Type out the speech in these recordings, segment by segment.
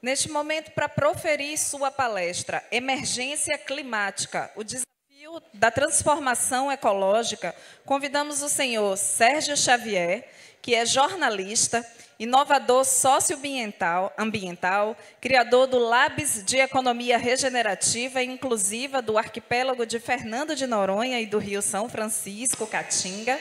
Neste momento, para proferir sua palestra, Emergência Climática, o desafio da transformação ecológica, convidamos o senhor Sérgio Xavier, que é jornalista, inovador socioambiental, criador do Labs de Economia Regenerativa e Inclusiva do arquipélago de Fernando de Noronha e do Rio São Francisco, Caatinga.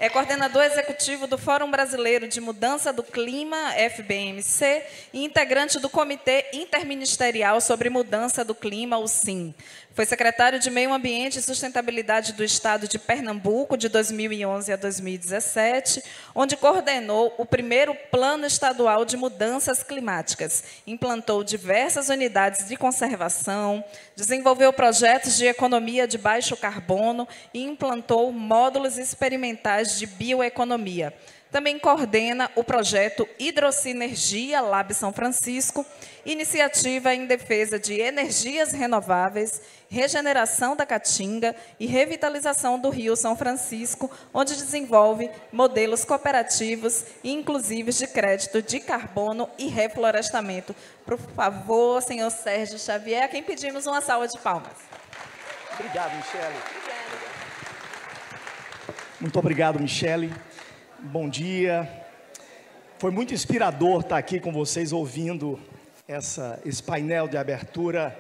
É coordenador executivo do Fórum Brasileiro de Mudança do Clima, FBMC, e integrante do Comitê Interministerial sobre Mudança do Clima, o CIM. Foi secretário de Meio Ambiente e Sustentabilidade do Estado de Pernambuco, de 2011 a 2017, onde coordenou o primeiro Plano Estadual de Mudanças Climáticas, implantou diversas unidades de conservação, desenvolveu projetos de economia de baixo carbono e implantou módulos experimentais de bioeconomia. Também coordena o projeto Hidrosinergia Lab São Francisco, iniciativa em defesa de energias renováveis, regeneração da Caatinga e revitalização do Rio São Francisco, onde desenvolve modelos cooperativos e inclusivos de crédito de carbono e reflorestamento. Por favor, senhor Sérgio Xavier, a quem pedimos uma salva de palmas. Obrigado, Michele. Muito obrigado, Michele. Bom dia. Foi muito inspirador estar aqui com vocês ouvindo esse painel de abertura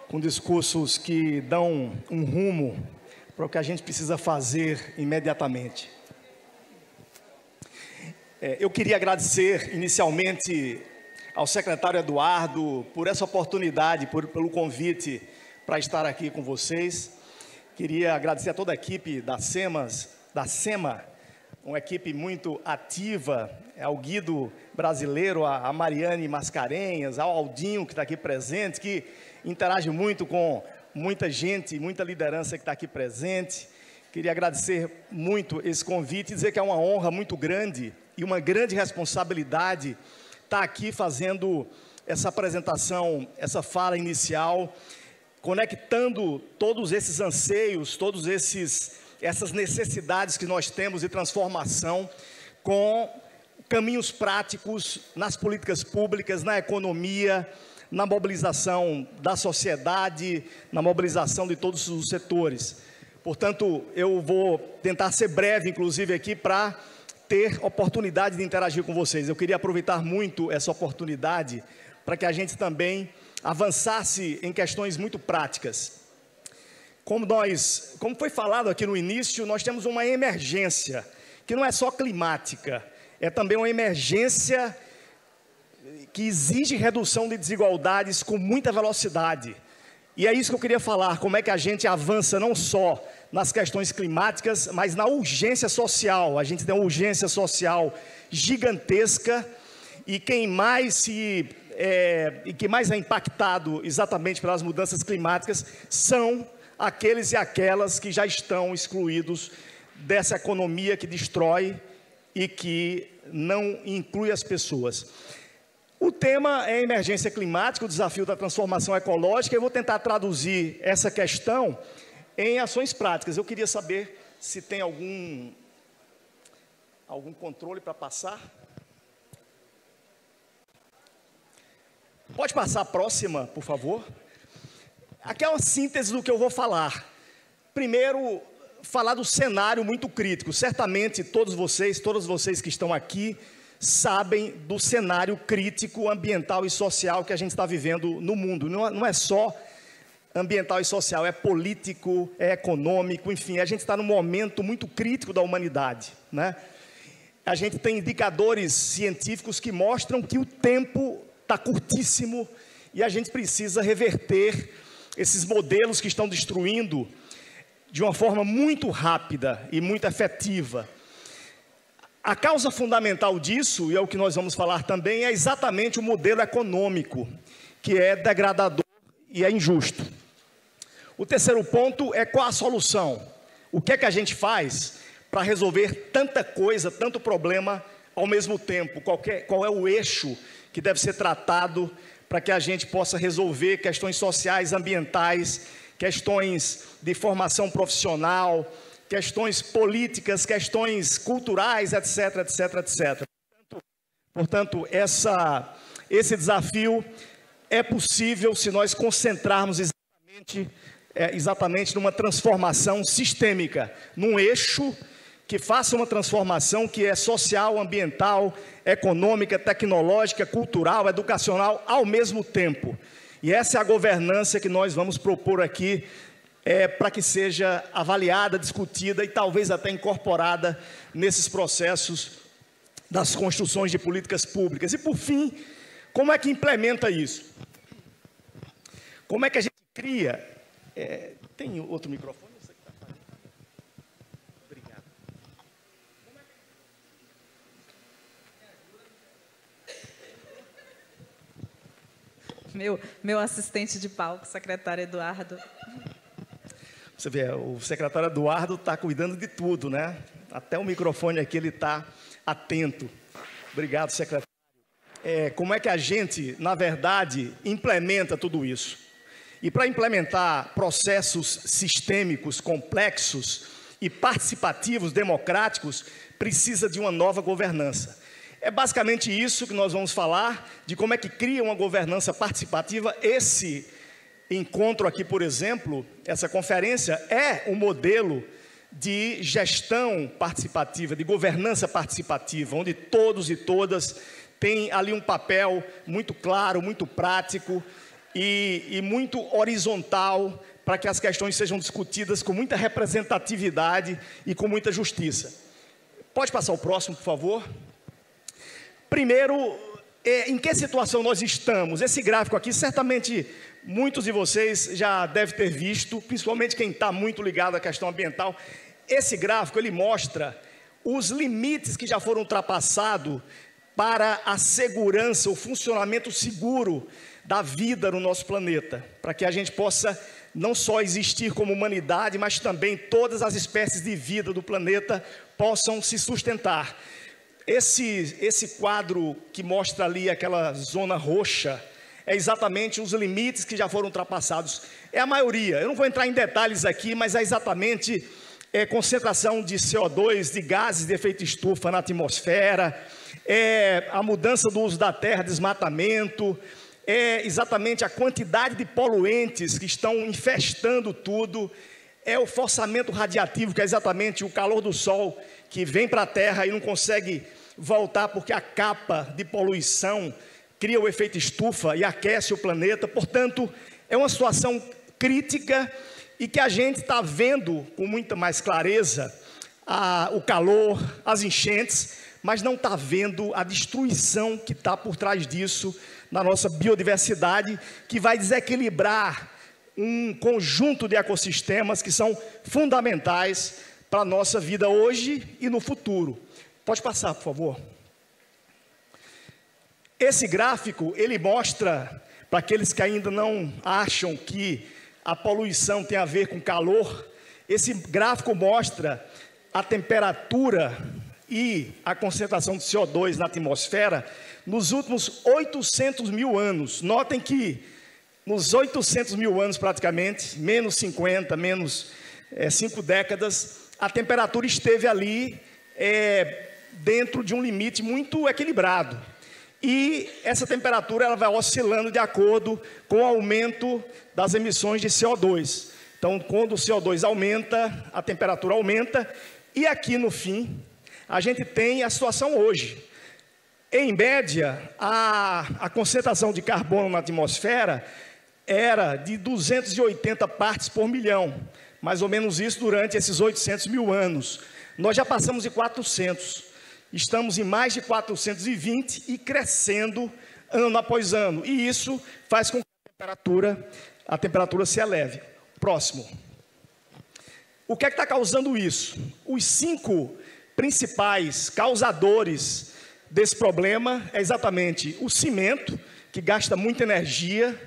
com discursos que dão um rumo para o que a gente precisa fazer imediatamente. Eu queria agradecer inicialmente ao secretário Eduardo por essa oportunidade, pelo convite para estar aqui com vocês. Queria agradecer a toda a equipe da SEMA, uma equipe muito ativa, ao Guido Brasileiro, a Mariane Mascarenhas, ao Aldinho, que está aqui presente, que interage muito com muita gente, muita liderança que está aqui presente. Queria agradecer muito esse convite e dizer que é uma honra muito grande e uma grande responsabilidade estar aqui fazendo essa apresentação, essa fala inicial, conectando todos esses anseios, essas necessidades que nós temos de transformação com caminhos práticos nas políticas públicas, na economia, na mobilização da sociedade, na mobilização de todos os setores. Portanto, eu vou tentar ser breve, inclusive, aqui para ter oportunidade de interagir com vocês. Eu queria aproveitar muito essa oportunidade para que a gente também avançasse em questões muito práticas. Como foi falado aqui no início, nós temos uma emergência, que não é só climática, é também uma emergência que exige redução de desigualdades com muita velocidade. E é isso que eu queria falar, como é que a gente avança não só nas questões climáticas, mas na urgência social. A gente tem uma urgência social gigantesca e quem mais é impactado exatamente pelas mudanças climáticas são aqueles e aquelas que já estão excluídos dessa economia que destrói e que não inclui as pessoas. O tema é emergência climática, o desafio da transformação ecológica. Eu vou tentar traduzir essa questão em ações práticas. Eu queria saber se tem algum controle para passar. Pode passar a próxima, por favor? Aqui é uma síntese do que eu vou falar. Primeiro, falar do cenário muito crítico. Certamente todas vocês que estão aqui sabem do cenário crítico ambiental e social que a gente está vivendo no mundo. Não é só ambiental e social, é político, é econômico, enfim, a gente está num momento muito crítico da humanidade, né? A gente tem indicadores científicos que mostram que o tempo está curtíssimo e a gente precisa reverter esses modelos que estão destruindo de uma forma muito rápida e muito efetiva. A causa fundamental disso, e é o que nós vamos falar também, é exatamente o modelo econômico, que é degradador e é injusto. O terceiro ponto é qual a solução. O que é que a gente faz para resolver tanta coisa, tanto problema ao mesmo tempo? Qual é o eixo que deve ser tratado para que a gente possa resolver questões sociais, ambientais, questões de formação profissional, questões políticas, questões culturais, etc, etc, etc. Portanto, esse desafio é possível se nós concentrarmos exatamente numa transformação sistêmica, num eixo que faça uma transformação que é social, ambiental, econômica, tecnológica, cultural, educacional, ao mesmo tempo. E essa é a governança que nós vamos propor aqui, para que seja avaliada, discutida e talvez até incorporada nesses processos das construções de políticas públicas. E, por fim, como é que implementa isso? Como é que a gente cria... tem outro microfone? Obrigado. Meu assistente de palco, secretário Eduardo. Você vê, o secretário Eduardo está cuidando de tudo, né? Até o microfone aqui ele está atento. Obrigado, secretário. Como é que a gente, na verdade, implementa tudo isso? E para implementar processos sistêmicos, complexos e participativos, democráticos, precisa de uma nova governança. É basicamente isso que nós vamos falar, de como é que cria uma governança participativa. Esse encontro aqui, por exemplo, essa conferência é um modelo de gestão participativa, de governança participativa, onde todos e todas têm ali um papel muito claro, muito prático e muito horizontal, para que as questões sejam discutidas com muita representatividade e com muita justiça. Pode passar o próximo, por favor? Primeiro, em que situação nós estamos? Esse gráfico aqui, certamente muitos de vocês já devem ter visto, principalmente quem está muito ligado à questão ambiental. Esse gráfico, ele mostra os limites que já foram ultrapassados para a segurança, o funcionamento seguro da vida no nosso planeta, para que a gente possa não só existir como humanidade, mas também todas as espécies de vida do planeta possam se sustentar. Esse quadro que mostra ali aquela zona roxa é exatamente os limites que já foram ultrapassados. É a maioria, eu não vou entrar em detalhes aqui, mas é exatamente concentração de CO2, de gases de efeito estufa na atmosfera, a mudança do uso da terra, desmatamento, exatamente a quantidade de poluentes que estão infestando tudo, o forçamento radiativo, que é exatamente o calor do sol que vem para a terra e não consegue voltar porque a capa de poluição cria o efeito estufa e aquece o planeta. Portanto, é uma situação crítica e que a gente está vendo com muita mais clareza o calor, as enchentes, mas não está vendo a destruição que está por trás disso na nossa biodiversidade, que vai desequilibrar um conjunto de ecossistemas que são fundamentais para a nossa vida hoje e no futuro. Pode passar, por favor. Esse gráfico, ele mostra, para aqueles que ainda não acham que a poluição tem a ver com calor, esse gráfico mostra a temperatura e a concentração de CO2 na atmosfera nos últimos 800 mil anos. Notem que nos 800 mil anos praticamente, menos 50, menos 5 décadas, a temperatura esteve ali dentro de um limite muito equilibrado. E essa temperatura ela vai oscilando de acordo com o aumento das emissões de CO2. Então, quando o CO2 aumenta, a temperatura aumenta. E aqui no fim, a gente tem a situação hoje. Em média, a concentração de carbono na atmosfera era de 280 partes por milhão. Mais ou menos isso durante esses 800 mil anos. Nós já passamos de 400. Estamos em mais de 420 e crescendo ano após ano. E isso faz com que a temperatura se eleve. Próximo. O que é que está causando isso? Os 5 principais causadores desse problema é exatamente o cimento, que gasta muita energia,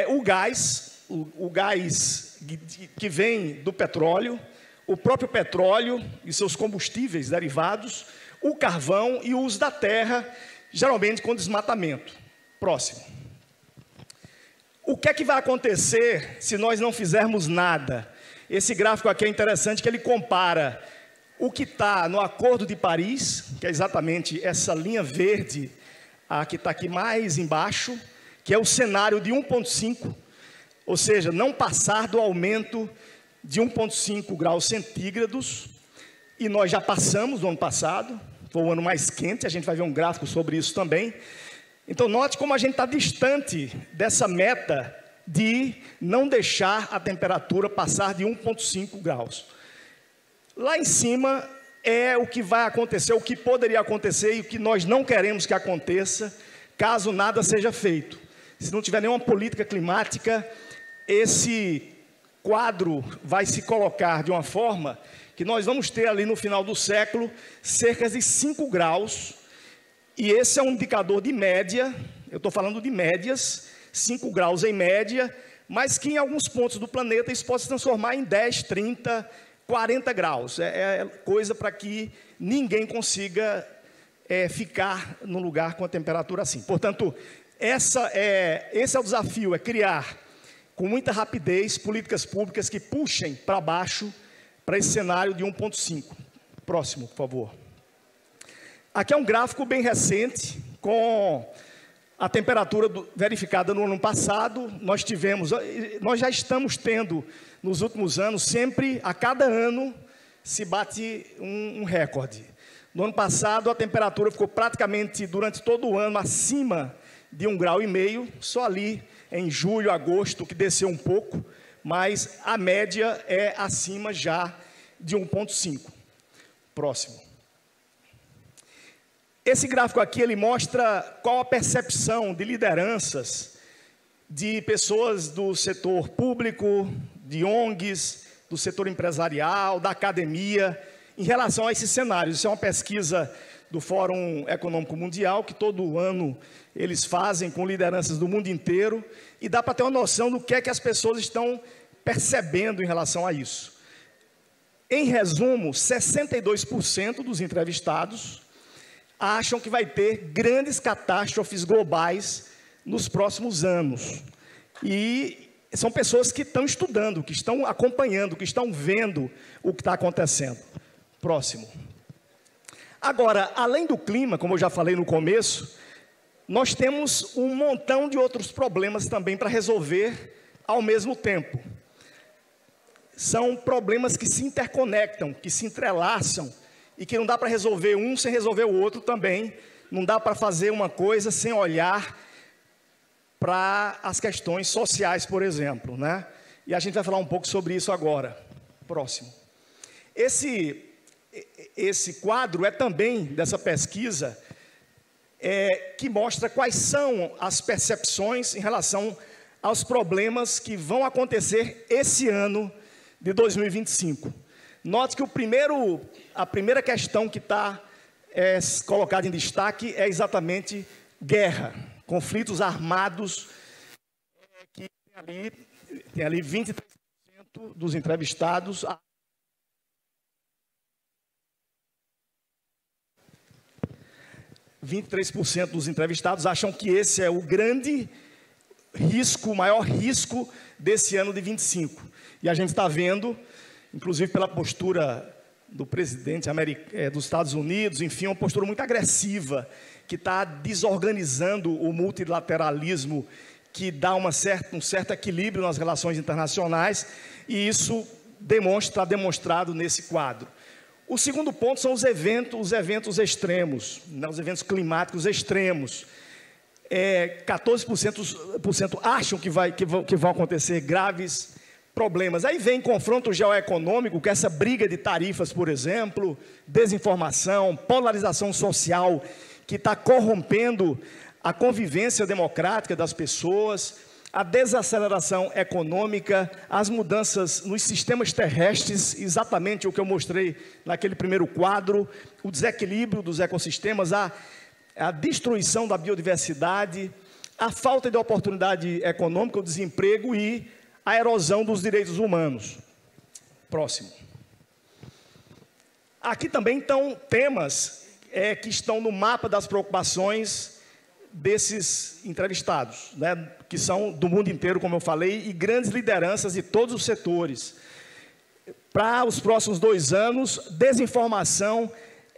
o gás que vem do petróleo, o próprio petróleo e seus combustíveis derivados, o carvão e o uso da terra, geralmente com desmatamento. Próximo. O que é que vai acontecer se nós não fizermos nada? Esse gráfico aqui é interessante, que ele compara o que está no Acordo de Paris, que é exatamente essa linha verde a que está aqui mais embaixo, que é o cenário de 1,5, ou seja, não passar do aumento de 1,5 graus centígrados, e nós já passamos no ano passado, foi o ano mais quente, a gente vai ver um gráfico sobre isso também. Então, note como a gente está distante dessa meta de não deixar a temperatura passar de 1,5 graus. Lá em cima é o que vai acontecer, o que poderia acontecer e o que nós não queremos que aconteça, caso nada seja feito. Se não tiver nenhuma política climática, esse quadro vai se colocar de uma forma que nós vamos ter ali no final do século cerca de 5 graus, e esse é um indicador de média, eu estou falando de médias, 5 graus em média, mas que em alguns pontos do planeta isso pode se transformar em 10, 30, 40 graus. É coisa para que ninguém consiga ficar no lugar com a temperatura assim. Portanto, esse é o desafio, é criar com muita rapidez políticas públicas que puxem para baixo para esse cenário de 1,5. Próximo, por favor. Aqui é um gráfico bem recente, com a temperatura verificada no ano passado. Nós já estamos tendo, nos últimos anos, sempre, a cada ano, se bate um recorde. No ano passado, a temperatura ficou praticamente, durante todo o ano, acima de 1,5 graus, só ali em julho, agosto, que desceu um pouco, mas a média é acima já de 1,5. Próximo. Esse gráfico aqui, ele mostra qual a percepção de lideranças de pessoas do setor público, de ONGs, do setor empresarial, da academia, em relação a esses cenários. Isso é uma pesquisa do Fórum Econômico Mundial, que todo ano eles fazem com lideranças do mundo inteiro, e dá para ter uma noção do que é que as pessoas estão percebendo em relação a isso. Em resumo, 62% dos entrevistados acham que vai ter grandes catástrofes globais nos próximos anos. E são pessoas que estão estudando, que estão acompanhando, que estão vendo o que está acontecendo. Próximo. Agora, além do clima, como eu já falei no começo, nós temos um montão de outros problemas também para resolver ao mesmo tempo. São problemas que se interconectam, que se entrelaçam, e que não dá para resolver um sem resolver o outro também. Não dá para fazer uma coisa sem olhar para as questões sociais, por exemplo, né? E a gente vai falar um pouco sobre isso agora. Próximo. Esse quadro é também dessa pesquisa que mostra quais são as percepções em relação aos problemas que vão acontecer esse ano de 2025. Note que a primeira questão que está colocada em destaque é exatamente guerra, conflitos armados, que tem ali 23% dos entrevistados. 23% dos entrevistados acham que esse é o grande risco, o maior risco desse ano de 25. E a gente está vendo, inclusive pela postura do presidente dos Estados Unidos, enfim, uma postura muito agressiva, que está desorganizando o multilateralismo, que dá um certo equilíbrio nas relações internacionais, e isso está demonstrado nesse quadro. O segundo ponto são os eventos extremos, né, os eventos climáticos extremos. 14% acham que vão acontecer graves problemas. Aí vem confronto geoeconômico, que é essa briga de tarifas, por exemplo, desinformação, polarização social, que está corrompendo a convivência democrática das pessoas, a desaceleração econômica, as mudanças nos sistemas terrestres, exatamente o que eu mostrei naquele primeiro quadro, o desequilíbrio dos ecossistemas, a destruição da biodiversidade, a falta de oportunidade econômica, o desemprego e a erosão dos direitos humanos. Próximo. Aqui também estão temas que estão no mapa das preocupações desses entrevistados, né, que são do mundo inteiro, como eu falei, e grandes lideranças de todos os setores. Para os próximos 2 anos, desinformação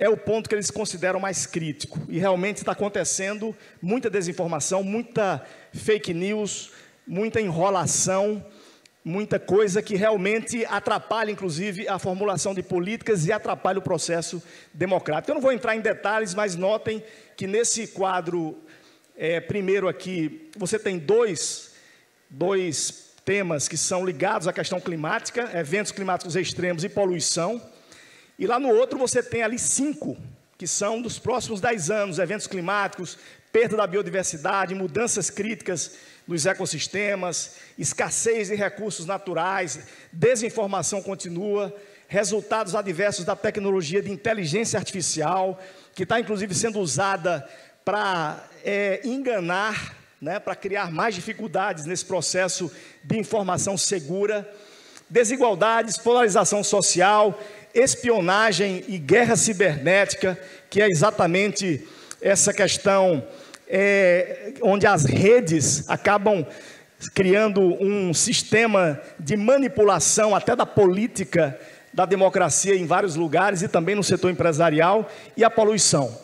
é o ponto que eles consideram mais crítico. E realmente está acontecendo muita desinformação, muita fake news, muita enrolação, muita coisa que realmente atrapalha, inclusive, a formulação de políticas e atrapalha o processo democrático. Eu não vou entrar em detalhes, mas notem que nesse quadro, primeiro aqui, você tem dois temas que são ligados à questão climática, eventos climáticos extremos e poluição. E lá no outro você tem ali 5, que são dos próximos 10 anos, eventos climáticos, perda da biodiversidade, mudanças críticas nos ecossistemas, escassez de recursos naturais, desinformação contínua, resultados adversos da tecnologia de inteligência artificial, que está inclusive sendo usada para enganar, né, para criar mais dificuldades nesse processo de informação segura, desigualdades, polarização social, espionagem e guerra cibernética, que é exatamente essa questão onde as redes acabam criando um sistema de manipulação até da política, da democracia em vários lugares e também no setor empresarial, e a poluição.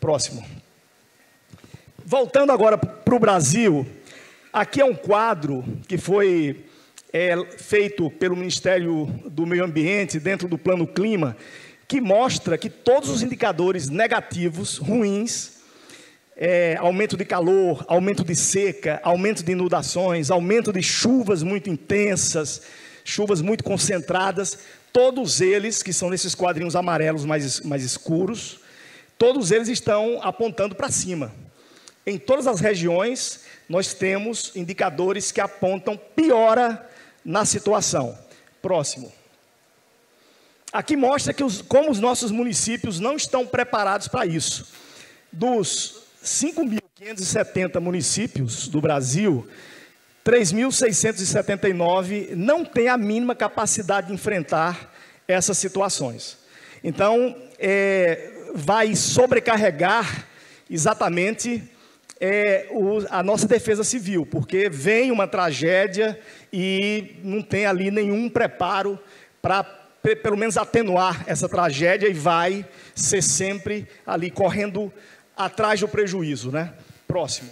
Próximo. Voltando agora para o Brasil, aqui é um quadro que foi feito pelo Ministério do Meio Ambiente, dentro do Plano Clima, que mostra que todos os indicadores negativos, ruins, aumento de calor, aumento de seca, aumento de inundações, aumento de chuvas muito intensas, chuvas muito concentradas, todos eles, que são nesses quadrinhos amarelos mais escuros, todos eles estão apontando para cima. Em todas as regiões, nós temos indicadores que apontam piora na situação. Próximo. Aqui mostra como os nossos municípios não estão preparados para isso. Dos 5.570 municípios do Brasil, 3.679 não têm a mínima capacidade de enfrentar essas situações. Então, vai sobrecarregar exatamente a nossa defesa civil, porque vem uma tragédia e não tem ali nenhum preparo para, pelo menos, atenuar essa tragédia, e vai ser sempre ali correndo atrás do prejuízo, né? Próximo.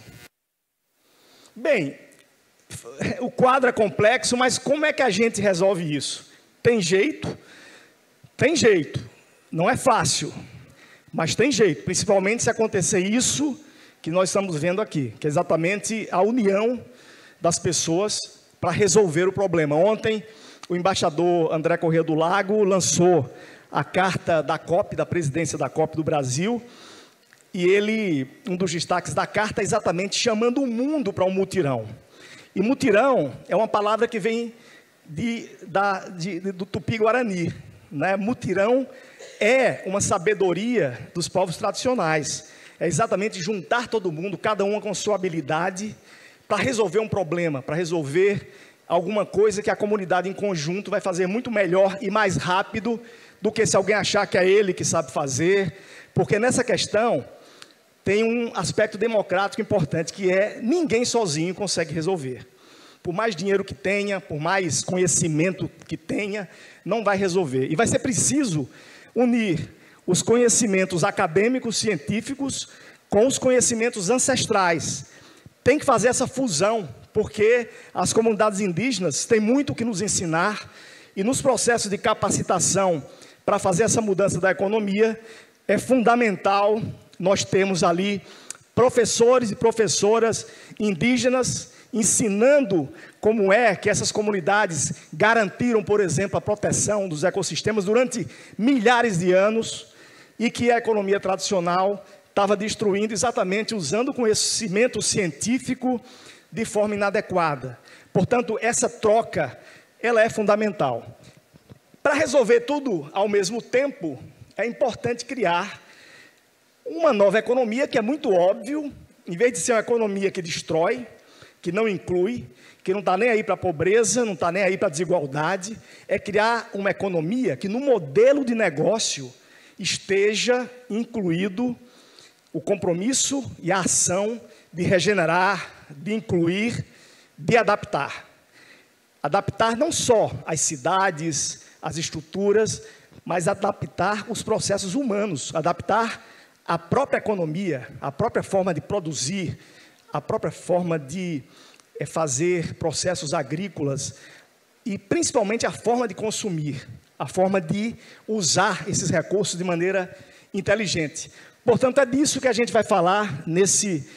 Bem, o quadro é complexo, mas como é que a gente resolve isso? Tem jeito? Tem jeito. Não é fácil, mas tem jeito, principalmente se acontecer isso que nós estamos vendo aqui, que é exatamente a união das pessoas para resolver o problema. Ontem, o embaixador André Corrêa do Lago lançou a carta da COP, da presidência da COP do Brasil, e um dos destaques da carta é exatamente chamando o mundo para um mutirão. E mutirão é uma palavra que vem do Tupi-Guarani, né? Mutirão é uma sabedoria dos povos tradicionais. É exatamente juntar todo mundo, cada um com sua habilidade, para resolver um problema, para resolver alguma coisa que a comunidade em conjunto vai fazer muito melhor e mais rápido do que se alguém achar que é ele que sabe fazer, porque nessa questão tem um aspecto democrático importante, que ninguém sozinho consegue resolver. Por mais dinheiro que tenha, por mais conhecimento que tenha, não vai resolver. E vai ser preciso unir os conhecimentos acadêmicos, científicos, com os conhecimentos ancestrais. Tem que fazer essa fusão, porque as comunidades indígenas têm muito o que nos ensinar, e nos processos de capacitação para fazer essa mudança da economia, é fundamental nós termos ali professores e professoras indígenas ensinando como é que essas comunidades garantiram, por exemplo, a proteção dos ecossistemas durante milhares de anos, e que a economia tradicional estava destruindo exatamente usando o conhecimento científico de forma inadequada. Portanto, essa troca, ela é fundamental. Para resolver tudo ao mesmo tempo, é importante criar uma nova economia, que é muito óbvio, em vez de ser uma economia que destrói, que não inclui, que não está nem aí para a pobreza, não está nem aí para a desigualdade, é criar uma economia que no modelo de negócio esteja incluído o compromisso e a ação de regenerar, de incluir, de adaptar. Adaptar não só as cidades, as estruturas, mas adaptar os processos humanos, adaptar a própria economia, a própria forma de produzir, a própria forma de fazer processos agrícolas e, principalmente, a forma de consumir, a forma de usar esses recursos de maneira inteligente. Portanto, é disso que a gente vai falar nesse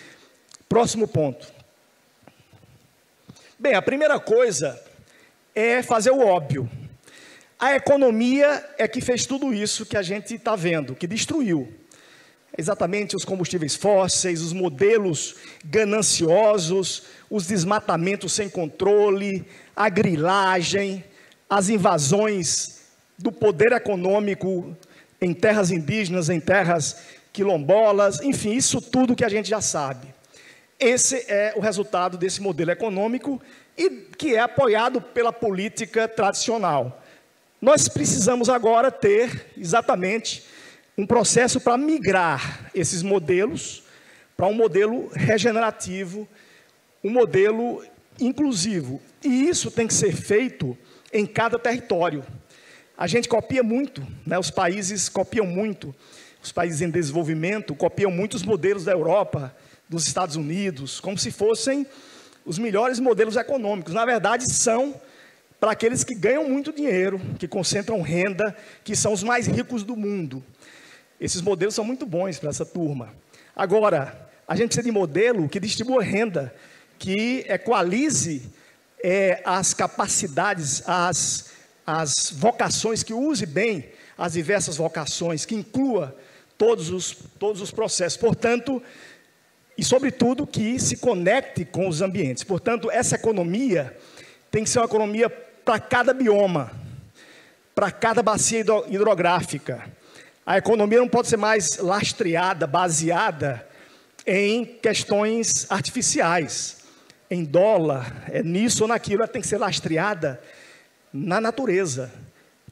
próximo ponto. Bem, a primeira coisa é fazer o óbvio. A economia é que fez tudo isso que a gente está vendo, que destruiu. Exatamente os combustíveis fósseis, os modelos gananciosos, os desmatamentos sem controle, a grilagem, as invasões do poder econômico em terras indígenas, em terras quilombolas, enfim, isso tudo que a gente já sabe. Esse é o resultado desse modelo econômico e que é apoiado pela política tradicional. Nós precisamos agora ter exatamente um processo para migrar esses modelos para um modelo regenerativo, um modelo inclusivo. E isso tem que ser feito em cada território. A gente copia muito, né? Os países copiam muito, os países em desenvolvimento copiam muito os modelos da Europa, dos Estados Unidos, como se fossem os melhores modelos econômicos. Na verdade, são para aqueles que ganham muito dinheiro, que concentram renda, que são os mais ricos do mundo. Esses modelos são muito bons para essa turma. Agora, a gente precisa de modelo que distribua renda, que equalize as capacidades, as vocações, que use bem as diversas vocações, que inclua todos os processos. Portanto, e sobretudo que se conecte com os ambientes. Portanto, essa economia tem que ser uma economia para cada bioma, para cada bacia hidrográfica. A economia não pode ser mais lastreada, baseada em questões artificiais, em dólar, nisso ou naquilo. Ela tem que ser lastreada na natureza,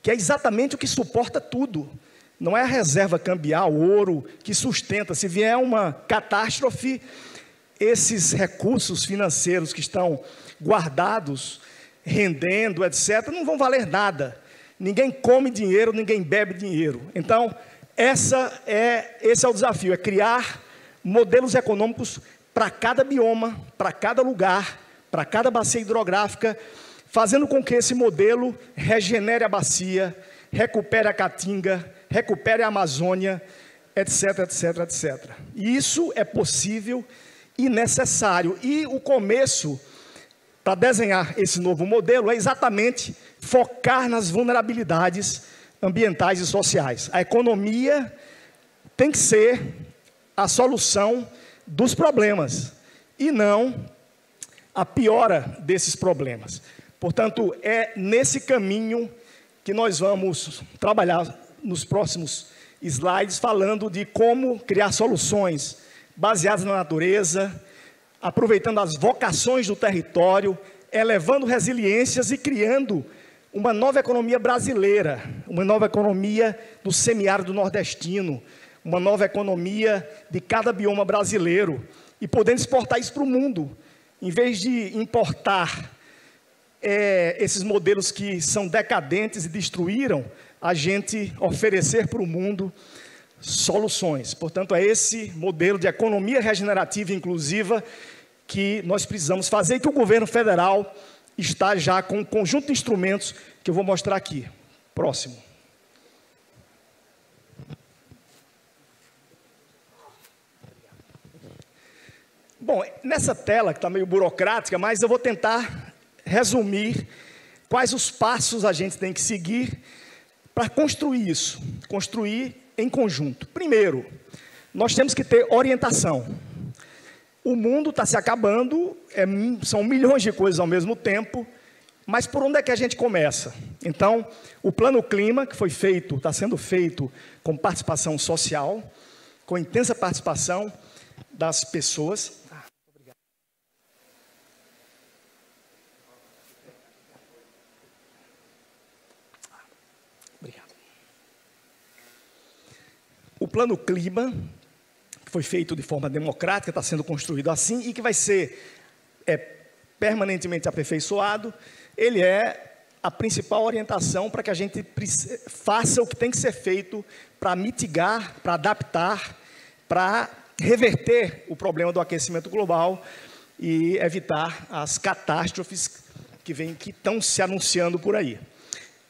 que é exatamente o que suporta tudo. Não é a reserva cambial, o ouro, que sustenta. Se vier uma catástrofe, esses recursos financeiros que estão guardados, rendendo, etc., não vão valer nada. Ninguém come dinheiro, ninguém bebe dinheiro. Então, esse é o desafio, é criar modelos econômicos para cada bioma, para cada lugar, para cada bacia hidrográfica, fazendo com que esse modelo regenere a bacia, recupere a caatinga, recupere a Amazônia, etc, etc, etc. E isso é possível e necessário. E o começo para desenhar esse novo modelo é exatamente focar nas vulnerabilidades ambientais e sociais. A economia tem que ser a solução dos problemas e não a piora desses problemas. Portanto, é nesse caminho que nós vamos trabalhar nos próximos slides, falando de como criar soluções baseadas na natureza, aproveitando as vocações do território, elevando resiliências e criando uma nova economia brasileira, uma nova economia do semiárido nordestino, uma nova economia de cada bioma brasileiro, e podendo exportar isso para o mundo, em vez de importar esses modelos que são decadentes e destruíram, a gente oferecer para o mundo soluções. Portanto, é esse modelo de economia regenerativa e inclusiva que nós precisamos fazer e que o governo federal está já com um conjunto de instrumentos que eu vou mostrar aqui. Próximo. Bom, nessa tela que está meio burocrática, mas eu vou tentar resumir quais os passos a gente tem que seguir para construir isso, construir em conjunto. Primeiro, nós temos que ter orientação. O mundo está se acabando, são milhões de coisas ao mesmo tempo, mas por onde é que a gente começa? Então, o Plano Clima, que foi feito, está sendo feito com participação social, com intensa participação das pessoas. Obrigado. O Plano Clima, que foi feito de forma democrática, está sendo construído assim e que vai ser permanentemente aperfeiçoado, ele é a principal orientação para que a gente faça o que tem que ser feito para mitigar, para adaptar, para reverter o problema do aquecimento global e evitar as catástrofes que estão se anunciando por aí.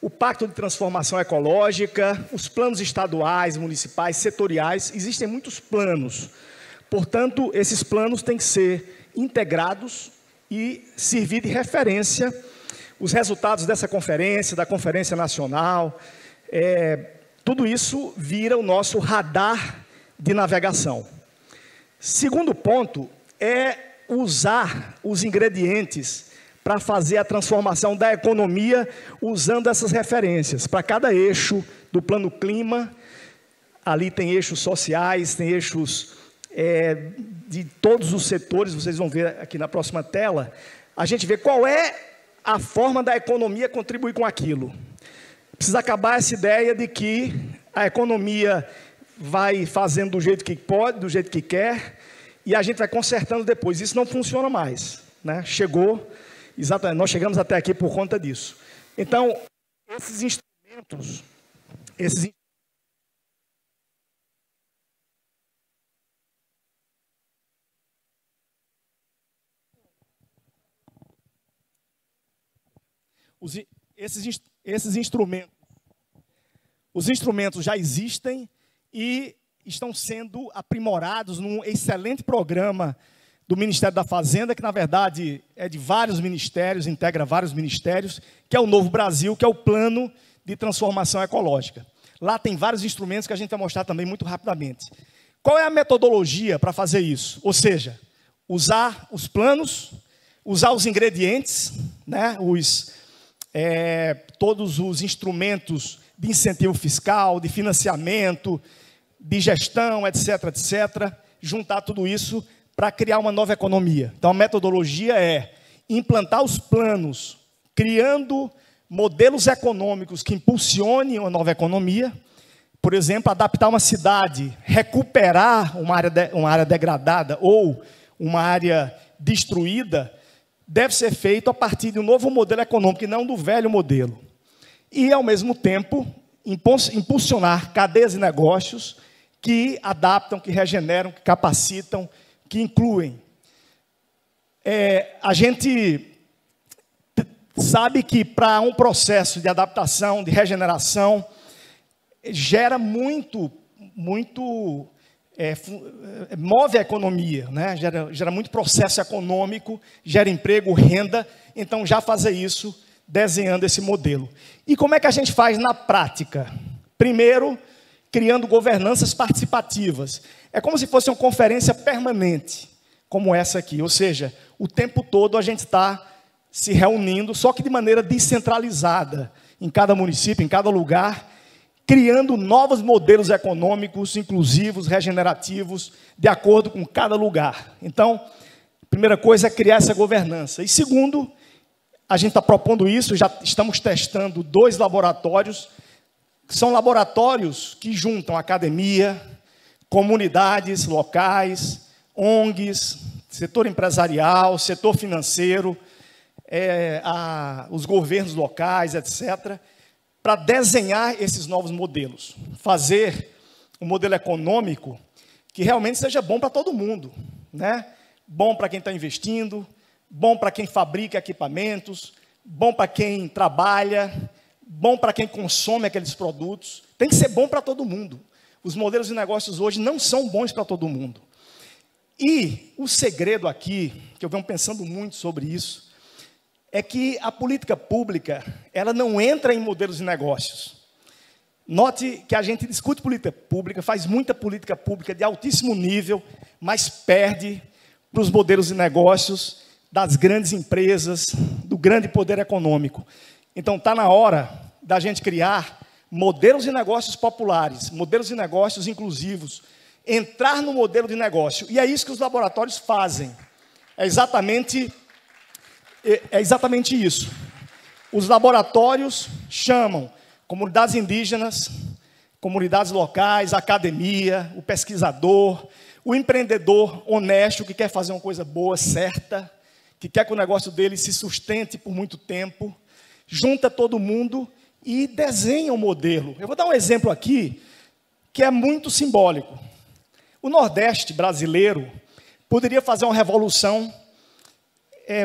O Pacto de Transformação Ecológica, os planos estaduais, municipais, setoriais, existem muitos planos. Portanto, esses planos têm que ser integrados e servir de referência. Os resultados dessa conferência, da Conferência Nacional, tudo isso vira o nosso radar de navegação. Segundo ponto é usar os ingredientes para fazer a transformação da economia usando essas referências. Para cada eixo do plano clima, ali tem eixos sociais, tem eixos de todos os setores, vocês vão ver aqui na próxima tela, a gente vê qual é a forma da economia contribuir com aquilo. Precisa acabar essa ideia de que a economia vai fazendo do jeito que pode, do jeito que quer, e a gente vai consertando depois. Isso não funciona mais, né? Exatamente, nós chegamos até aqui por conta disso. Então, esses instrumentos, esses instrumentos, os instrumentos já existem e estão sendo aprimorados num excelente programa do Ministério da Fazenda, que na verdade é de vários ministérios, integra vários ministérios, que é o Novo Brasil, que é o Plano de Transformação Ecológica. Lá tem vários instrumentos que a gente vai mostrar também muito rapidamente. Qual é a metodologia para fazer isso? Ou seja, usar os planos, usar os ingredientes, né, todos os instrumentos de incentivo fiscal, de financiamento, de gestão, etc., etc., juntar tudo isso para criar uma nova economia. Então, a metodologia é implantar os planos, criando modelos econômicos que impulsionem uma nova economia. Por exemplo, adaptar uma cidade, recuperar uma área degradada ou uma área destruída, deve ser feito a partir de um novo modelo econômico e não do velho modelo. E, ao mesmo tempo, impulsionar cadeias de negócios que adaptam, que regeneram, que capacitam, que incluem. A gente sabe que para um processo de adaptação, de regeneração, gera move a economia, né? gera muito processo econômico, gera emprego, renda. Então, já fazer isso desenhando esse modelo. E como é que a gente faz na prática? Primeiro, criando governanças participativas. É como se fosse uma conferência permanente, como essa aqui. Ou seja, o tempo todo a gente está se reunindo, só que de maneira descentralizada, em cada município, em cada lugar, criando novos modelos econômicos, inclusivos, regenerativos, de acordo com cada lugar. Então, a primeira coisa é criar essa governança. E segundo, a gente está propondo isso, já estamos testando 2 laboratórios, que são laboratórios que juntam academia, comunidades locais, ONGs, setor empresarial, setor financeiro, os governos locais, etc., para desenhar esses novos modelos, fazer um modelo econômico que realmente seja bom para todo mundo, né? Bom para quem está investindo, bom para quem fabrica equipamentos, bom para quem trabalha, bom para quem consome aqueles produtos. Tem que ser bom para todo mundo. Os modelos de negócios hoje não são bons para todo mundo. E o segredo aqui, que eu venho pensando muito sobre isso, é que a política pública, ela não entra em modelos de negócios. Note que a gente discute política pública, faz muita política pública de altíssimo nível, mas perde para os modelos de negócios das grandes empresas, do grande poder econômico. Então, está na hora da gente criar modelos de negócios populares, modelos de negócios inclusivos, entrar no modelo de negócio. E é isso que os laboratórios fazem. É exatamente isso. Os laboratórios chamam comunidades indígenas, comunidades locais, a academia, o pesquisador, o empreendedor honesto que quer fazer uma coisa boa, certa, que quer que o negócio dele se sustente por muito tempo, junta todo mundo e desenha um modelo. Eu vou dar um exemplo aqui que é muito simbólico. O Nordeste brasileiro poderia fazer uma revolução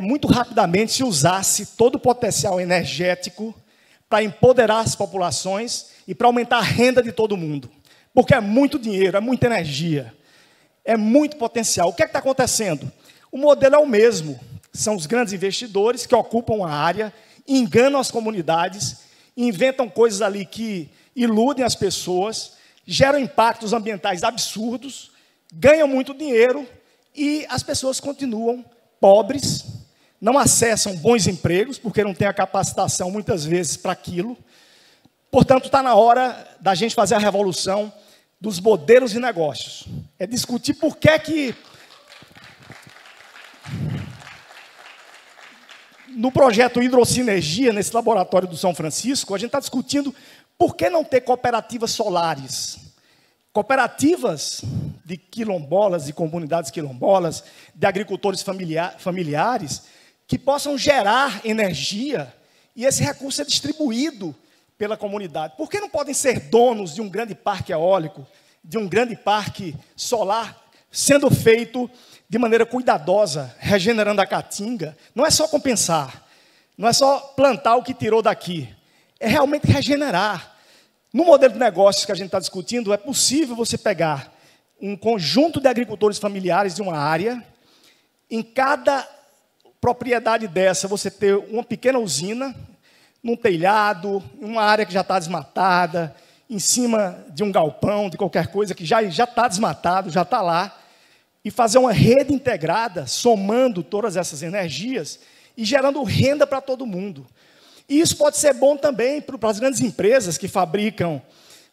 muito rapidamente se usasse todo o potencial energético para empoderar as populações e para aumentar a renda de todo mundo. Porque é muito dinheiro, é muita energia, é muito potencial. O que é que está acontecendo? O modelo é o mesmo. São os grandes investidores que ocupam a área, enganam as comunidades, inventam coisas ali que iludem as pessoas, geram impactos ambientais absurdos, ganham muito dinheiro e as pessoas continuam pobres, não acessam bons empregos, porque não têm a capacitação, muitas vezes, para aquilo. Portanto, está na hora da gente fazer a revolução dos modelos de negócios. É discutir por que no projeto Hidrosinergia, nesse laboratório do São Francisco, a gente está discutindo por que não ter cooperativas solares. Cooperativas de quilombolas, de comunidades quilombolas, de agricultores familiares, que possam gerar energia e esse recurso é distribuído pela comunidade. Por que não podem ser donos de um grande parque eólico, de um grande parque solar, sendo feito de maneira cuidadosa, regenerando a caatinga? Não é só compensar, não é só plantar o que tirou daqui, é realmente regenerar. No modelo de negócios que a gente está discutindo, é possível você pegar um conjunto de agricultores familiares de uma área, em cada propriedade dessa você ter uma pequena usina, num telhado, em uma área que já está desmatada, em cima de um galpão, de qualquer coisa que já está desmatado, já está lá, e fazer uma rede integrada, somando todas essas energias e gerando renda para todo mundo. E isso pode ser bom também para as grandes empresas que fabricam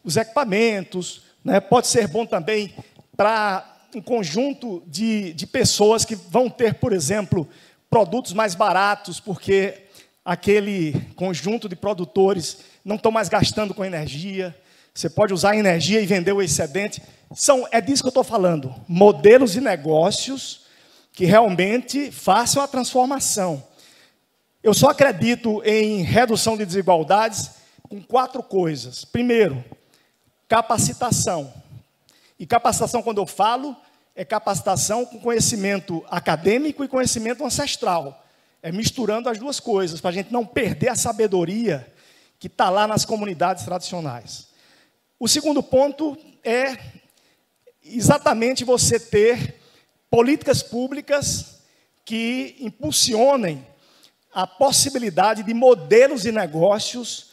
os equipamentos, né? Pode ser bom também para um conjunto de pessoas que vão ter, por exemplo, produtos mais baratos, porque aquele conjunto de produtores não estão mais gastando com energia. Você pode usar a energia e vender o excedente. É disso que eu estou falando. Modelos de negócios que realmente façam a transformação. Eu só acredito em redução de desigualdades com 4 coisas. Primeiro, capacitação. E capacitação, quando eu falo, é capacitação com conhecimento acadêmico e conhecimento ancestral. É misturando as duas coisas, para a gente não perder a sabedoria que está lá nas comunidades tradicionais. O segundo ponto é exatamente você ter políticas públicas que impulsionem a possibilidade de modelos de negócios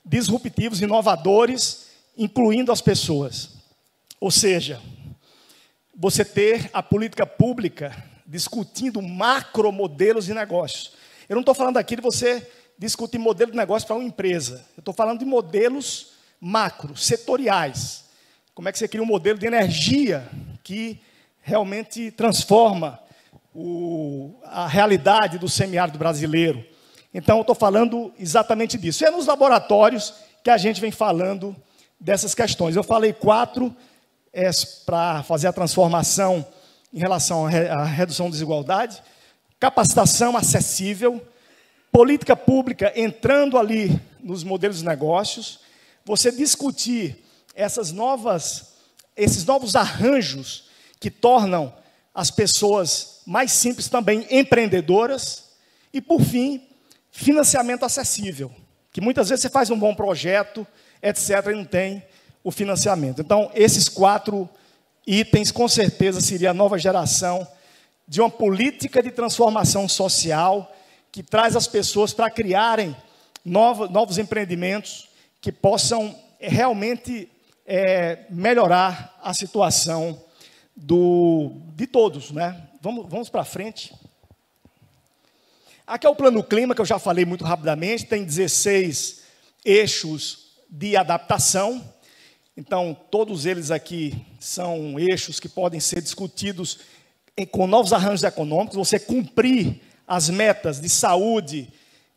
disruptivos, inovadores, incluindo as pessoas. Ou seja, você ter a política pública discutindo macromodelos de negócios. Eu não estou falando aqui de você discutir modelo de negócio para uma empresa. Eu estou falando de modelos macro, setoriais. Como é que você cria um modelo de energia que realmente transforma a realidade do semiárido brasileiro. Então, eu estou falando exatamente disso. É nos laboratórios que a gente vem falando dessas questões. Eu falei 4 para fazer a transformação em relação à redução da desigualdade, capacitação acessível, política pública entrando ali nos modelos de negócios, você discutir esses novos arranjos que tornam as pessoas mais simples também empreendedoras e, por fim, financiamento acessível, que muitas vezes você faz um bom projeto, etc., e não tem o financiamento. Então, esses 4 itens, com certeza, seria a nova geração de uma política de transformação social que traz as pessoas para criarem novos empreendimentos que possam realmente melhorar a situação de todos, né? Vamos para frente. Aqui é o Plano Clima, que eu já falei muito rapidamente, tem 16 eixos de adaptação. Então, todos eles aqui são eixos que podem ser discutidos com novos arranjos econômicos, você cumprir as metas de saúde,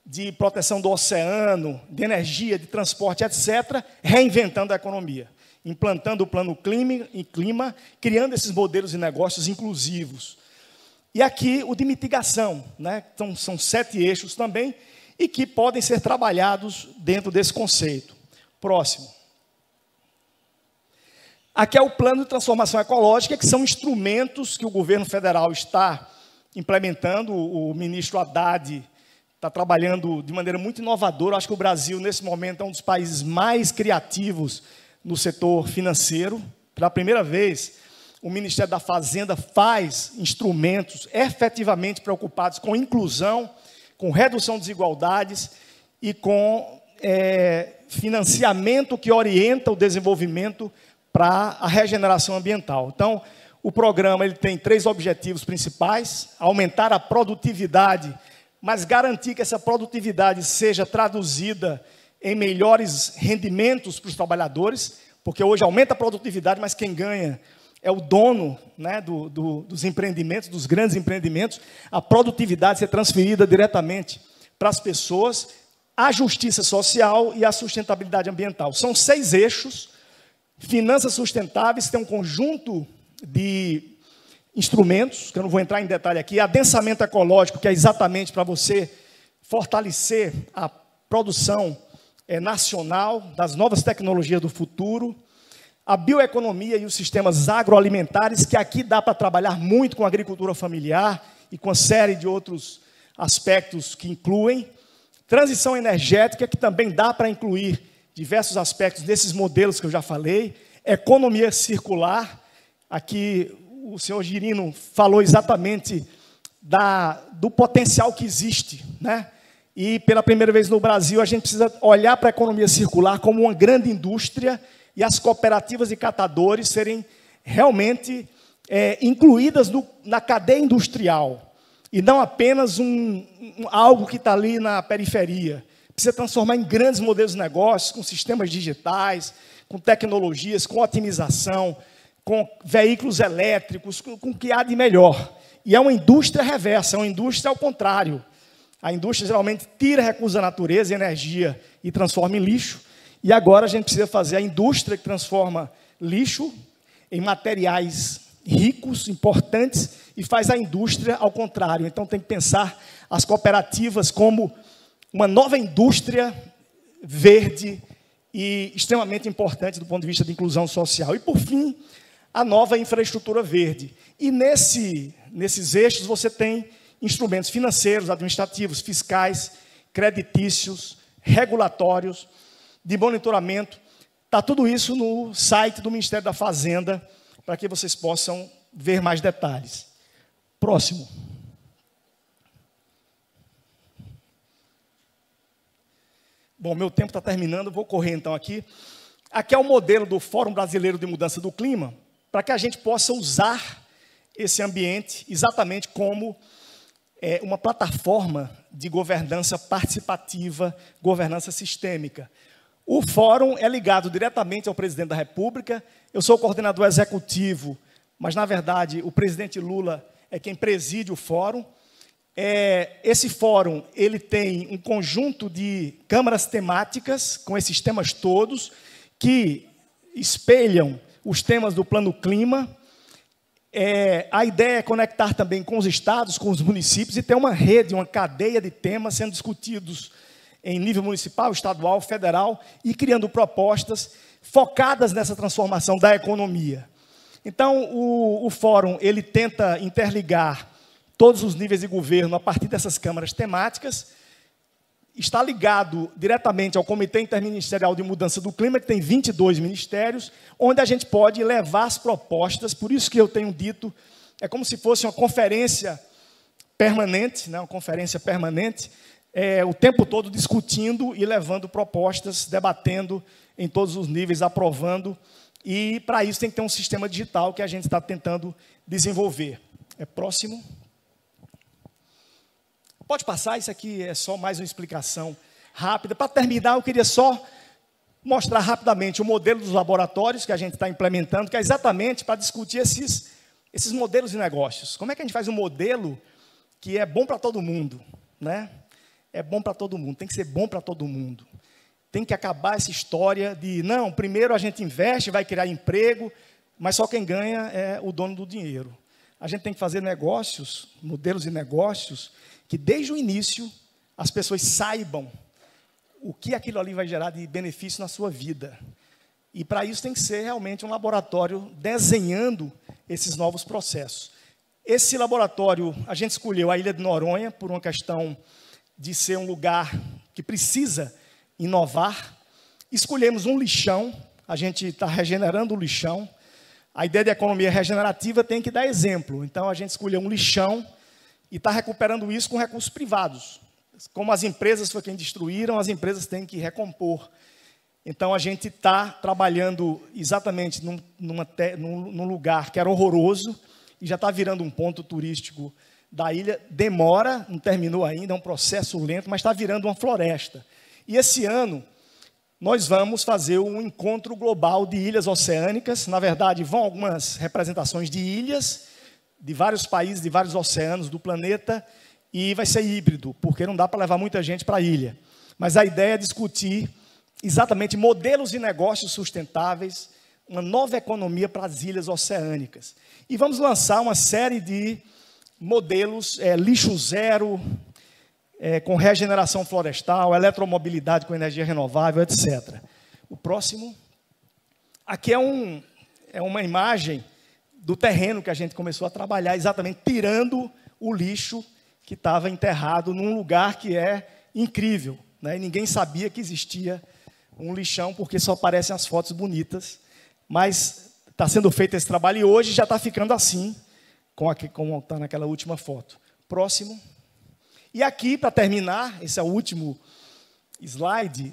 de proteção do oceano, de energia, de transporte, etc., reinventando a economia, implantando o Plano Clima, criando esses modelos de negócios inclusivos. E aqui o de mitigação, né? Então, são 7 eixos também, e que podem ser trabalhados dentro desse conceito. Próximo. Aqui é o plano de transformação ecológica, que são instrumentos que o governo federal está implementando. O ministro Haddad está trabalhando de maneira muito inovadora. Acho que o Brasil, nesse momento, é um dos países mais criativos no setor financeiro. Pela primeira vez, o Ministério da Fazenda faz instrumentos efetivamente preocupados com inclusão, com redução de desigualdades e com financiamento que orienta o desenvolvimento para a regeneração ambiental. Então, o programa ele tem 3 objetivos principais: aumentar a produtividade, mas garantir que essa produtividade seja traduzida em melhores rendimentos para os trabalhadores, porque hoje aumenta a produtividade, mas quem ganha é o dono, né, dos empreendimentos, dos grandes empreendimentos. A produtividade ser transferida diretamente para as pessoas, a justiça social e a sustentabilidade ambiental. São 6 eixos. Finanças sustentáveis tem um conjunto de instrumentos, que eu não vou entrar em detalhe aqui. Adensamento ecológico, que é exatamente para você fortalecer a produção nacional das novas tecnologias do futuro. A bioeconomia e os sistemas agroalimentares, que aqui dá para trabalhar muito com a agricultura familiar e com uma série de outros aspectos que incluem. Transição energética, que também dá para incluir diversos aspectos desses modelos que eu já falei. Economia circular, aqui o senhor Girino falou exatamente do potencial que existe, né? E pela primeira vez no Brasil, a gente precisa olhar para a economia circular como uma grande indústria e as cooperativas de catadores serem realmente incluídas na cadeia industrial e não apenas algo que está ali na periferia. Precisa transformar em grandes modelos de negócios, com sistemas digitais, com tecnologias, com otimização, com veículos elétricos, com o que há de melhor. E é uma indústria reversa, é uma indústria ao contrário. A indústria geralmente tira recursos da natureza e energia e transforma em lixo. E agora a gente precisa fazer a indústria que transforma lixo em materiais ricos, importantes, e faz a indústria ao contrário. Então tem que pensar as cooperativas como uma nova indústria verde e extremamente importante do ponto de vista de inclusão social. E, por fim, a nova infraestrutura verde. E nesses eixos você tem instrumentos financeiros, administrativos, fiscais, creditícios, regulatórios, de monitoramento. Está tudo isso no site do Ministério da Fazenda, para que vocês possam ver mais detalhes. Próximo. Bom, meu tempo está terminando, vou correr então aqui. Aqui é o modelo do Fórum Brasileiro de Mudança do Clima, para que a gente possa usar esse ambiente exatamente como uma plataforma de governança participativa, governança sistêmica. O fórum é ligado diretamente ao presidente da República. Eu sou o coordenador executivo, mas, na verdade, o presidente Lula é quem preside o fórum. Esse fórum ele tem um conjunto de câmaras temáticas, com esses temas todos, que espelham os temas do Plano Clima. A ideia é conectar também com os estados, com os municípios, e ter uma rede, uma cadeia de temas sendo discutidos em nível municipal, estadual, federal, e criando propostas focadas nessa transformação da economia. Então, o fórum ele tenta interligar todos os níveis de governo a partir dessas câmaras temáticas. Está ligado diretamente ao Comitê Interministerial de Mudança do Clima, que tem 22 ministérios, onde a gente pode levar as propostas. Por isso que eu tenho dito, é como se fosse uma conferência permanente, né, o tempo todo discutindo e levando propostas, debatendo em todos os níveis, aprovando. E, para isso, tem que ter um sistema digital que a gente está tentando desenvolver. Próximo. Pode passar, isso aqui é só mais uma explicação rápida. Para terminar, eu queria só mostrar rapidamente o modelo dos laboratórios que a gente está implementando, que é exatamente para discutir esses modelos de negócios. Como é que a gente faz um modelo que é bom para todo mundo, né? É bom para todo mundo, tem que ser bom para todo mundo. Tem que acabar essa história de, não, primeiro a gente investe, vai criar emprego, mas só quem ganha é o dono do dinheiro. A gente tem que fazer negócios, modelos de negócios, que desde o início as pessoas saibam o que aquilo ali vai gerar de benefício na sua vida. E para isso tem que ser realmente um laboratório desenhando esses novos processos. Esse laboratório, a gente escolheu a Ilha de Noronha por uma questão de ser um lugar que precisa inovar. Escolhemos um lixão, a gente está regenerando o lixão. A ideia de economia regenerativa tem que dar exemplo. Então, a gente escolheu um lixão e está recuperando isso com recursos privados. Como as empresas foi quem destruíram, as empresas têm que recompor. Então, a gente está trabalhando exatamente num lugar que era horroroso e já está virando um ponto turístico da ilha. Demora, não terminou ainda, é um processo lento, mas está virando uma floresta. E esse ano, nós vamos fazer um encontro global de ilhas oceânicas. Na verdade, vão algumas representações de ilhas, de vários países, de vários oceanos do planeta, e vai ser híbrido, porque não dá para levar muita gente para a ilha. Mas a ideia é discutir exatamente modelos de negócios sustentáveis, uma nova economia para as ilhas oceânicas. E vamos lançar uma série de modelos, lixo zero, com regeneração florestal, eletromobilidade com energia renovável, etc. O próximo. Aqui é uma imagem do terreno que a gente começou a trabalhar, exatamente tirando o lixo que estava enterrado num lugar que é incrível, né? E ninguém sabia que existia um lixão, porque só aparecem as fotos bonitas. Mas está sendo feito esse trabalho e hoje já está ficando assim, como está naquela última foto. Próximo. E aqui, para terminar, esse é o último slide,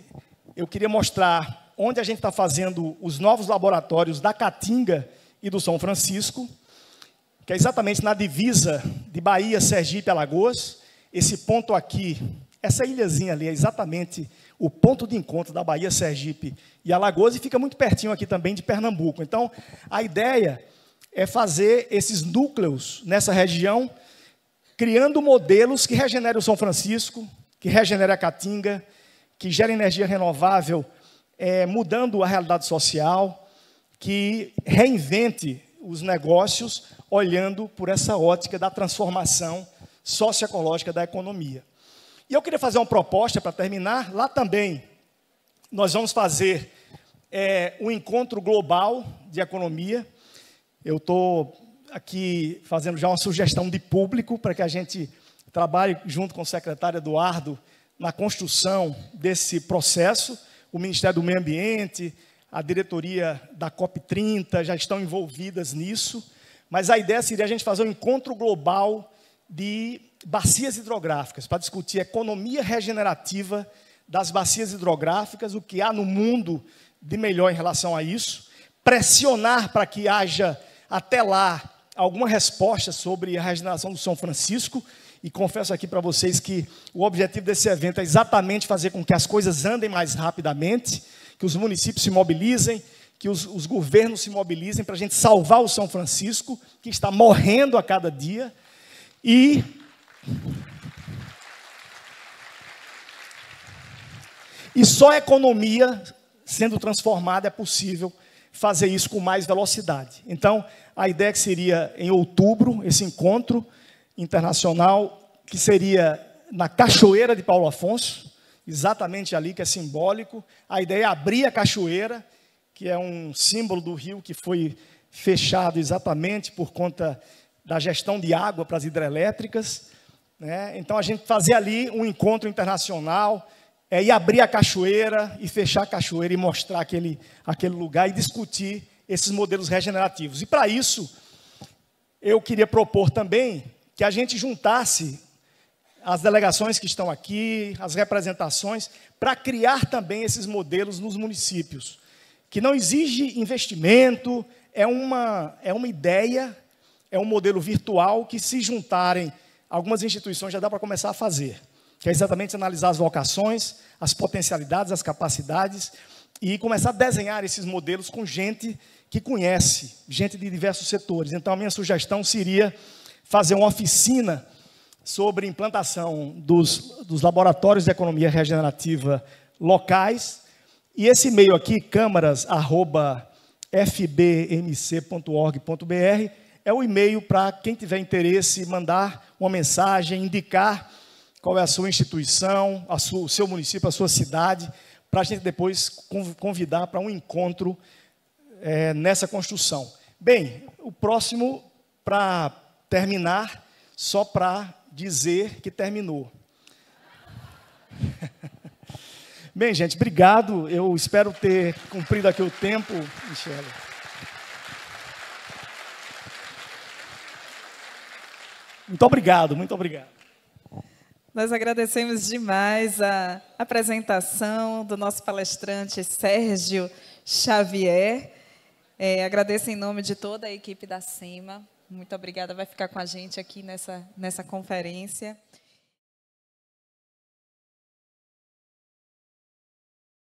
eu queria mostrar onde a gente está fazendo os novos laboratórios da Caatinga e do São Francisco, que é exatamente na divisa de Bahia, Sergipe e Alagoas. Esse ponto aqui, essa ilhazinha ali, é exatamente o ponto de encontro da Bahia, Sergipe e Alagoas, e fica muito pertinho aqui também de Pernambuco. Então, a ideia é fazer esses núcleos nessa região, criando modelos que regenerem o São Francisco, que regenerem a Caatinga, que gerem energia renovável, mudando a realidade social, que reinvente os negócios, olhando por essa ótica da transformação socioecológica da economia. E eu queria fazer uma proposta para terminar. Lá também nós vamos fazer um encontro global de economia. Eu estou aqui fazendo já uma sugestão de público para que a gente trabalhe junto com o secretário Eduardo na construção desse processo. O Ministério do Meio Ambiente, a diretoria da COP30 já estão envolvidas nisso. Mas a ideia seria a gente fazer um encontro global de bacias hidrográficas, para discutir a economia regenerativa das bacias hidrográficas, o que há no mundo de melhor em relação a isso, pressionar para que haja, até lá, alguma resposta sobre a regeneração do São Francisco, e confesso aqui para vocês que o objetivo desse evento é exatamente fazer com que as coisas andem mais rapidamente, que os municípios se mobilizem, que os governos se mobilizem para a gente salvar o São Francisco, que está morrendo a cada dia. E só a economia sendo transformada é possível fazer isso com mais velocidade. Então, a ideia que seria em outubro, esse encontro internacional, que seria na Cachoeira de Paulo Afonso, exatamente ali, que é simbólico. A ideia é abrir a cachoeira, que é um símbolo do rio que foi fechado exatamente por conta da gestão de água para as hidrelétricas, né? Então, a gente fazer ali um encontro internacional, e abrir a cachoeira, e fechar a cachoeira, e mostrar aquele lugar, e discutir esses modelos regenerativos. E, para isso, eu queria propor também que a gente juntasse as delegações que estão aqui, as representações, para criar também esses modelos nos municípios, que não exige investimento, é uma ideia, é um modelo virtual que, se juntarem algumas instituições, já dá para começar a fazer, que é exatamente analisar as vocações, as potencialidades, as capacidades, e começar a desenhar esses modelos com gente que conhece, gente de diversos setores. Então, a minha sugestão seria fazer uma oficina sobre implantação dos laboratórios de economia regenerativa locais, e esse e-mail aqui, câmaras.fbmc.org.br, é o e-mail para quem tiver interesse, mandar uma mensagem, indicar qual é a sua instituição, o seu município, a sua cidade, para a gente depois convidar para um encontro nessa construção. Bem, o próximo, para terminar, só para dizer que terminou. Bem, gente, obrigado. Eu espero ter cumprido aqui o tempo, Michele. Muito obrigado, muito obrigado. Nós agradecemos demais a apresentação do nosso palestrante Sérgio Xavier. Agradeço em nome de toda a equipe da SEMA. Muito obrigada, vai ficar com a gente aqui nessa conferência.